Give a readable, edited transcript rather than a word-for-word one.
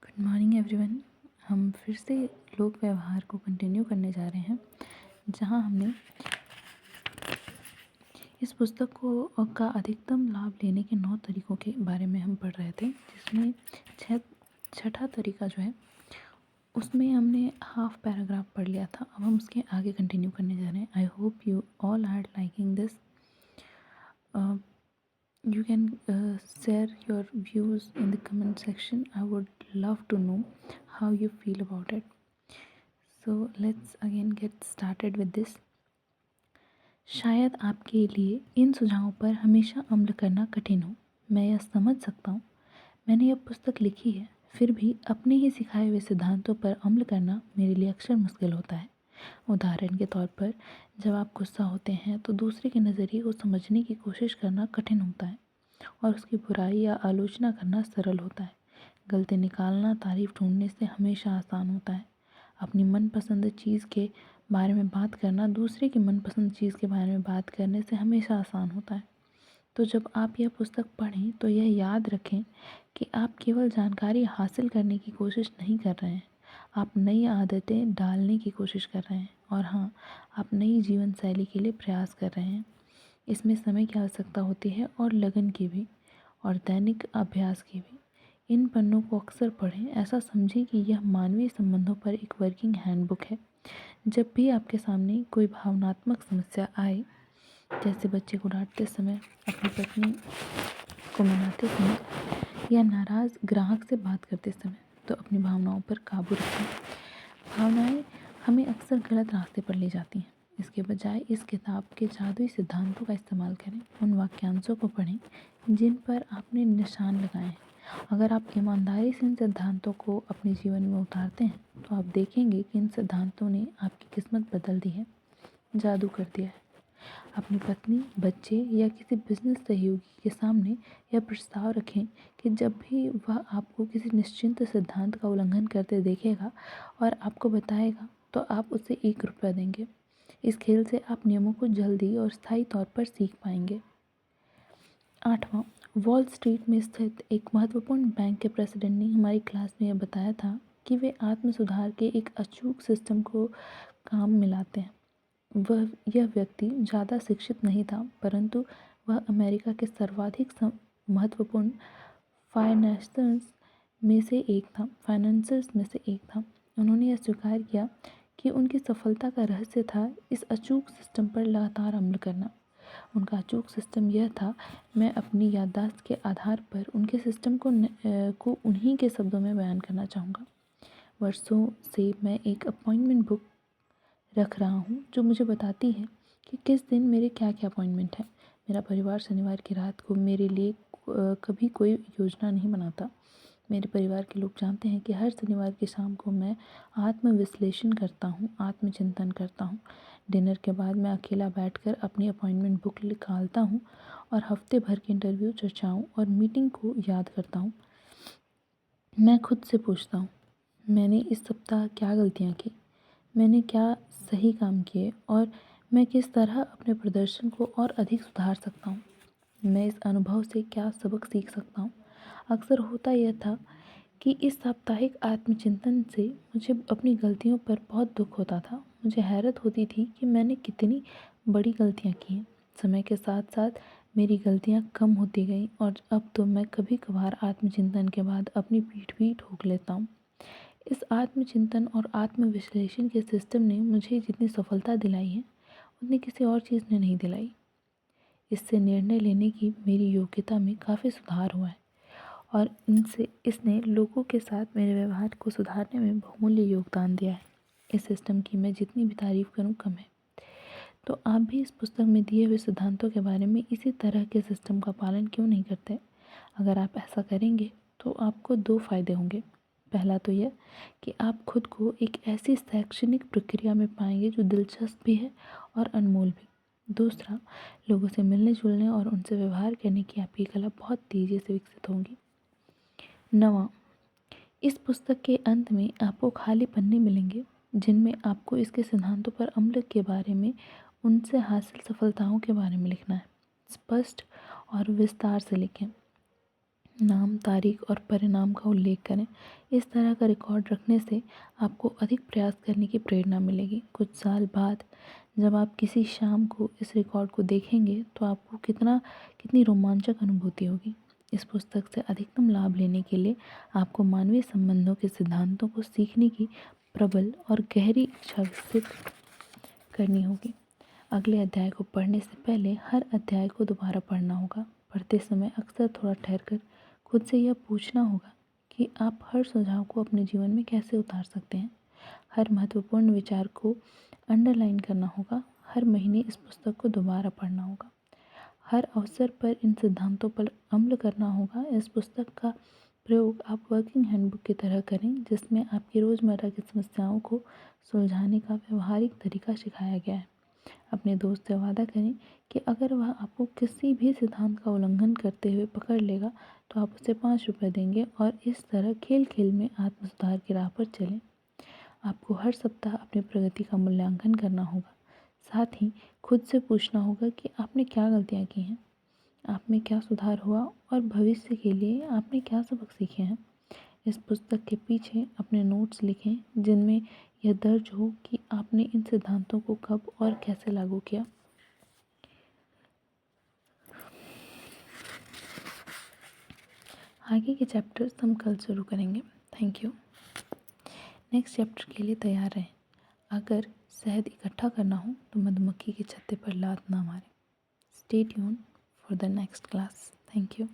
Good morning everyone. हम फिर से लोक व्यवहार को कंटिन्यू करने जा रहे हैं, जहां हमने इस पुस्तक को का अधिकतम लाभ लेने के 9 तरीकों के बारे में हम पढ़ रहे थे, जिसमें छठा तरीका जो है उसमें हमने हाफ पैराग्राफ पढ़ लिया था। अब हम उसके आगे कंटिन्यू करने जा रहे हैं। I hope you all are liking this. You can share your views in the comment section. I would love to know how you feel about it. So let's again get started with this. शायद आपके लिए इन सुझावों पर हमेशा अमल करना कठिन हो। मैं यह समझ सकता हूँ। मैंने यह पुस्तक लिखी है, फिर भी अपने ही सिखाए हुए सिद्धांतों पर अमल करना मेरे लिए अक्सर मुश्किल होता है। उदाहरण के तौर पर, जब आप गुस्सा होते हैं तो दूसरे के नज़रिए को समझने की कोशिश करना कठिन होता है और उसकी बुराई या आलोचना करना सरल होता है। गलती निकालना तारीफ ढूंढने से हमेशा आसान होता है। अपनी मनपसंद चीज़ के बारे में बात करना दूसरे की मनपसंद चीज़ के बारे में बात करने से हमेशा आसान होता है। तो जब आप यह पुस्तक पढ़ें तो यह याद रखें कि आप केवल जानकारी हासिल करने की कोशिश नहीं कर रहे हैं, आप नई आदतें डालने की कोशिश कर रहे हैं और हाँ, आप नई जीवन शैली के लिए प्रयास कर रहे हैं। इसमें समय की आवश्यकता होती है और लगन की भी, और दैनिक अभ्यास की भी। इन पन्नों को अक्सर पढ़ें। ऐसा समझें कि यह मानवीय संबंधों पर एक वर्किंग हैंडबुक है। जब भी आपके सामने कोई भावनात्मक समस्या आए, जैसे बच्चे को डांटते समय, अपनी पत्नी को मनाते समय या नाराज़ ग्राहक से बात करते समय, तो अपनी भावनाओं पर काबू रखें। भावनाएं हमें अक्सर गलत रास्ते पर ले जाती हैं। इसके बजाय इस किताब के जादुई सिद्धांतों का इस्तेमाल करें। उन वाक्यांशों को पढ़ें जिन पर आपने निशान लगाए हैं। अगर आप ईमानदारी से इन सिद्धांतों को अपने जीवन में उतारते हैं तो आप देखेंगे कि इन सिद्धांतों ने आपकी किस्मत बदल दी है, जादू कर दिया है। अपनी पत्नी, बच्चे या किसी बिजनेस सहयोगी के सामने यह प्रस्ताव रखें कि जब भी वह आपको किसी निश्चित सिद्धांत का उल्लंघन करते देखेगा और आपको बताएगा, तो आप उसे ₹1 देंगे। इस खेल से आप नियमों को जल्दी और स्थायी तौर पर सीख पाएंगे। 8वां, वॉल स्ट्रीट में स्थित एक महत्वपूर्ण बैंक के प्रेसिडेंट ने हमारी क्लास में यह बताया था कि वे आत्म सुधार के एक अचूक सिस्टम को काम मिलाते हैं। यह व्यक्ति ज़्यादा शिक्षित नहीं था, परंतु वह अमेरिका के सर्वाधिक महत्वपूर्ण फाइनेंसर्स में से एक था। उन्होंने यह स्वीकार किया कि उनकी सफलता का रहस्य था इस अचूक सिस्टम पर लगातार अमल करना। उनका अचूक सिस्टम यह था। मैं अपनी याददाश्त के आधार पर उनके सिस्टम को उन्हीं के शब्दों में बयान करना चाहूँगा। वर्षों से मैं एक अपॉइंटमेंट बुक रख रहा हूँ जो मुझे बताती है कि किस दिन मेरे क्या क्या अपॉइंटमेंट है। मेरा परिवार शनिवार की रात को मेरे लिए कभी कोई योजना नहीं बनाता। मेरे परिवार के लोग जानते हैं कि हर शनिवार की शाम को मैं आत्मविश्लेषण करता हूँ, आत्मचिंतन करता हूँ। डिनर के बाद मैं अकेला बैठकर अपनी अपॉइंटमेंट बुक निकालता हूँ और हफ्ते भर की इंटरव्यू, चर्चाओं और मीटिंग को याद करता हूँ। मैं खुद से पूछता हूँ, मैंने इस सप्ताह क्या गलतियाँ की, मैंने क्या सही काम किए और मैं किस तरह अपने प्रदर्शन को और अधिक सुधार सकता हूँ। मैं इस अनुभव से क्या सबक सीख सकता हूँ। अक्सर होता यह था कि इस साप्ताहिक आत्मचिंतन से मुझे अपनी गलतियों पर बहुत दुख होता था। मुझे हैरत होती थी कि मैंने कितनी बड़ी गलतियाँ की हैं। समय के साथ साथ मेरी गलतियाँ कम होती गईं और अब तो मैं कभी कभार आत्मचिंतन के बाद अपनी पीठ भी ठोक लेता हूँ। इस आत्मचिंतन और आत्मविश्लेषण के सिस्टम ने मुझे जितनी सफलता दिलाई है, उतनी किसी और चीज़ ने नहीं दिलाई। इससे निर्णय लेने की मेरी योग्यता में काफ़ी सुधार हुआ है और इसने लोगों के साथ मेरे व्यवहार को सुधारने में बहुमूल्य योगदान दिया है। इस सिस्टम की मैं जितनी भी तारीफ़ करूँ कम है। तो आप भी इस पुस्तक में दिए हुए सिद्धांतों के बारे में इसी तरह के सिस्टम का पालन क्यों नहीं करते? अगर आप ऐसा करेंगे तो आपको 2 फ़ायदे होंगे। पहला तो यह कि आप खुद को एक ऐसी शैक्षणिक प्रक्रिया में पाएंगे जो दिलचस्प भी है और अनमोल भी। दूसरा, लोगों से मिलने जुलने और उनसे व्यवहार करने की आपकी कला बहुत तेज़ी से विकसित होगी। 9वां, इस पुस्तक के अंत में आपको खाली पन्ने मिलेंगे जिनमें आपको इसके सिद्धांतों पर अमल के बारे में, उनसे हासिल सफलताओं के बारे में लिखना है। स्पष्ट और विस्तार से लिखें। नाम, तारीख और परिणाम का उल्लेख करें। इस तरह का रिकॉर्ड रखने से आपको अधिक प्रयास करने की प्रेरणा मिलेगी। कुछ साल बाद जब आप किसी शाम को इस रिकॉर्ड को देखेंगे तो आपको कितनी रोमांचक अनुभूति होगी। इस पुस्तक से अधिकतम लाभ लेने के लिए आपको मानवीय संबंधों के सिद्धांतों को सीखने की प्रबल और गहरी इच्छा विकसित करनी होगी। अगले अध्याय को पढ़ने से पहले हर अध्याय को दोबारा पढ़ना होगा। पढ़ते समय अक्सर थोड़ा ठहरकर खुद से यह पूछना होगा कि आप हर सुझाव को अपने जीवन में कैसे उतार सकते हैं। हर महत्वपूर्ण विचार को अंडरलाइन करना होगा। हर महीने इस पुस्तक को दोबारा पढ़ना होगा। हर अवसर पर इन सिद्धांतों पर अमल करना होगा। इस पुस्तक का प्रयोग आप वर्किंग हैंडबुक की तरह करें जिसमें आपकी रोज़मर्रा की समस्याओं को सुलझाने का व्यवहारिक तरीका सिखाया गया है। अपने दोस्त से वादा करें कि अगर वह आपको किसी भी सिद्धांत का उल्लंघन करते हुए पकड़ लेगा तो आप उसे 5 रुपये देंगे और इस तरह खेल खेल में आत्म सुधार की राह पर चलें। आपको हर सप्ताह अपनी प्रगति का मूल्यांकन करना होगा। साथ ही खुद से पूछना होगा कि आपने क्या गलतियाँ की हैं, आप में क्या सुधार हुआ और भविष्य के लिए आपने क्या सबक सीखे हैं। इस पुस्तक के पीछे अपने नोट्स लिखें जिनमें यह दर्ज हो कि आपने इन सिद्धांतों को कब और कैसे लागू किया। आगे के चैप्टर्स हम कल शुरू करेंगे। Thank you. नेक्स्ट चैप्टर के लिए तैयार रहें। अगर शहद इकट्ठा करना हो तो मधुमक्खी के छत्ते पर लात ना मारें। Stay tune for the next class. Thank you.